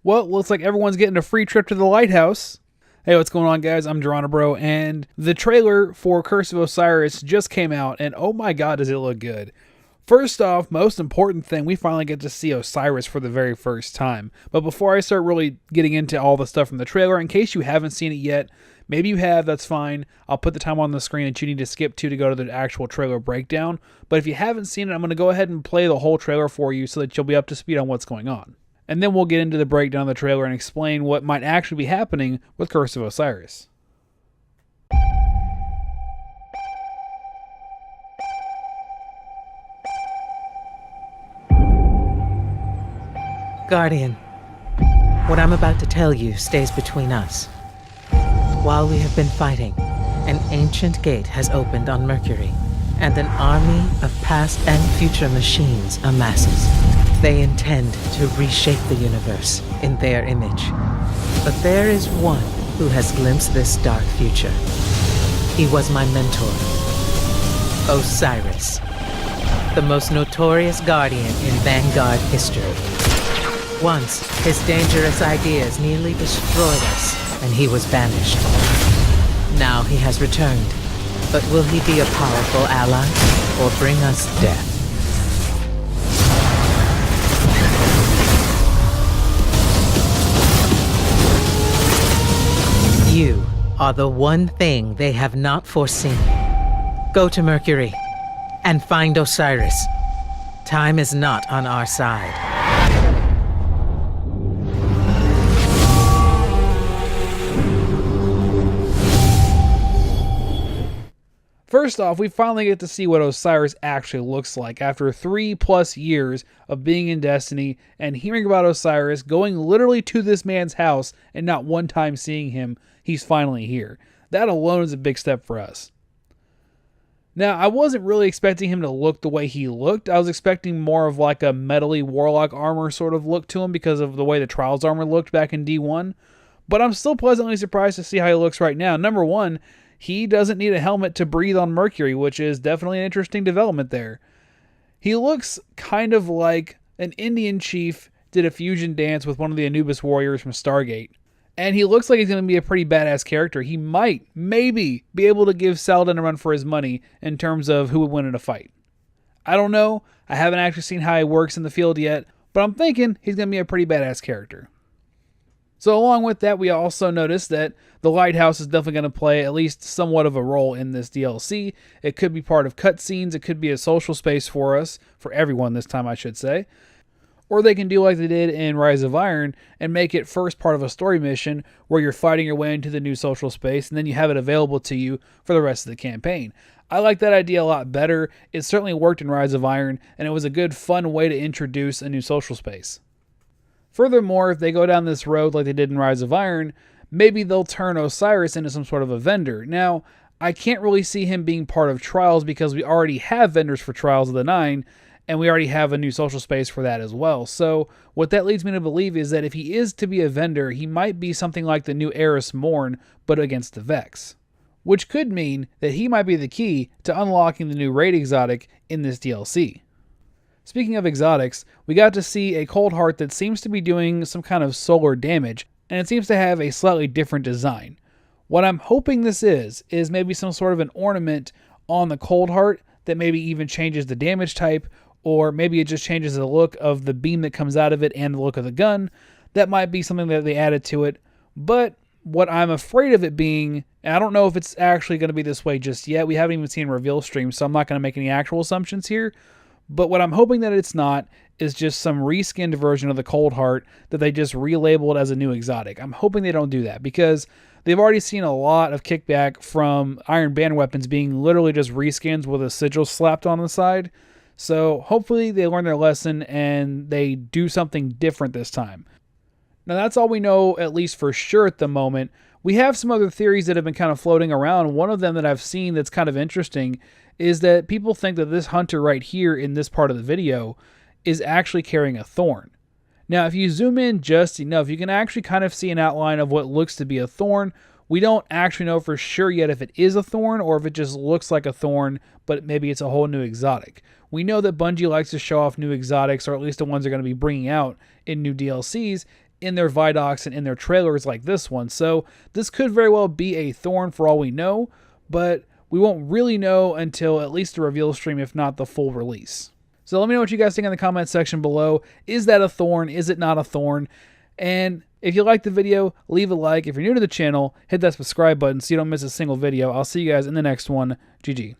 Well, looks like everyone's getting a free trip to the lighthouse. Hey, what's going on, guys? I'm Geronimo, and the trailer for Curse of Osiris just came out, and oh my god, does it look good. First off, most important thing, we finally get to see Osiris for the very first time. But before I start really getting into all the stuff from the trailer, in case you haven't seen it yet, maybe you have, that's fine. I'll put the time on the screen that you need to skip to go to the actual trailer breakdown. But if you haven't seen it, I'm going to go ahead and play the whole trailer for you so that you'll be up to speed on what's going on. And then we'll get into the breakdown of the trailer and explain what might actually be happening with Curse of Osiris. Guardian, what I'm about to tell you stays between us. While we have been fighting, an ancient gate has opened on Mercury, and an army of past and future machines amasses. They intend to reshape the universe in their image. But there is one who has glimpsed this dark future. He was my mentor, Osiris, the most notorious Guardian in Vanguard history. Once, his dangerous ideas nearly destroyed us, and he was banished. Now he has returned, but will he be a powerful ally, or bring us death? You are the one thing they have not foreseen. Go to Mercury and find Osiris. Time is not on our side. First off, we finally get to see what Osiris actually looks like after 3+ years of being in Destiny and hearing about Osiris, going literally to this man's house and not one time seeing him. He's finally here. That alone is a big step for us. Now, I wasn't really expecting him to look the way he looked. I was expecting more of like a metally warlock armor sort of look to him because of the way the Trials armor looked back in D1. But I'm still pleasantly surprised to see how he looks right now. Number one, he doesn't need a helmet to breathe on Mercury, which is definitely an interesting development there. He looks kind of like an Indian chief did a fusion dance with one of the Anubis warriors from Stargate. And he looks like he's going to be a pretty badass character. He might, maybe, be able to give Saladin a run for his money in terms of who would win in a fight. I don't know. I haven't actually seen how he works in the field yet, but I'm thinking he's going to be a pretty badass character. So along with that, we also noticed that the Lighthouse is definitely going to play at least somewhat of a role in this DLC. It could be part of cutscenes. It could be a social space for us, for everyone this time I should say. Or they can do like they did in Rise of Iron and make it first part of a story mission where you're fighting your way into the new social space and then you have it available to you for the rest of the campaign. I like that idea a lot better. It certainly worked in Rise of Iron and it was a good fun way to introduce a new social space. Furthermore, if they go down this road like they did in Rise of Iron, maybe they'll turn Osiris into some sort of a vendor. Now, I can't really see him being part of Trials because we already have vendors for Trials of the Nine, and we already have a new social space for that as well. So what that leads me to believe is that if he is to be a vendor, he might be something like the new Eris Morn, but against the Vex. Which could mean that he might be the key to unlocking the new raid exotic in this DLC. Speaking of exotics, we got to see a Cold Heart that seems to be doing some kind of solar damage, and it seems to have a slightly different design. What I'm hoping this is maybe some sort of an ornament on the Cold Heart that maybe even changes the damage type, or maybe it just changes the look of the beam that comes out of it and the look of the gun. That might be something that they added to it. But what I'm afraid of it being, and I don't know if it's actually going to be this way just yet. We haven't even seen reveal streams, so I'm not going to make any actual assumptions here. But what I'm hoping that it's not is just some reskinned version of the Cold Heart that they just relabeled as a new exotic. I'm hoping they don't do that because they've already seen a lot of kickback from Iron Band weapons being literally just reskins with a sigil slapped on the side. So hopefully they learn their lesson and they do something different this time. Now that's all we know, at least for sure at the moment. We have some other theories that have been kind of floating around. One of them that I've seen that's kind of interesting is that people think that this hunter right here in this part of the video is actually carrying a thorn. Now if you zoom in just enough, you can actually kind of see an outline of what looks to be a thorn. We don't actually know for sure yet if it is a thorn or if it just looks like a thorn, but maybe it's a whole new exotic. We know that Bungie likes to show off new exotics, or at least the ones they're going to be bringing out in new DLCs, in their Vidocs and in their trailers like this one. So this could very well be a Thorn for all we know, but we won't really know until at least the reveal stream, if not the full release. So let me know what you guys think in the comment section below. Is that a Thorn? Is it not a Thorn? And if you liked the video, leave a like. If you're new to the channel, hit that subscribe button so you don't miss a single video. I'll see you guys in the next one. GG.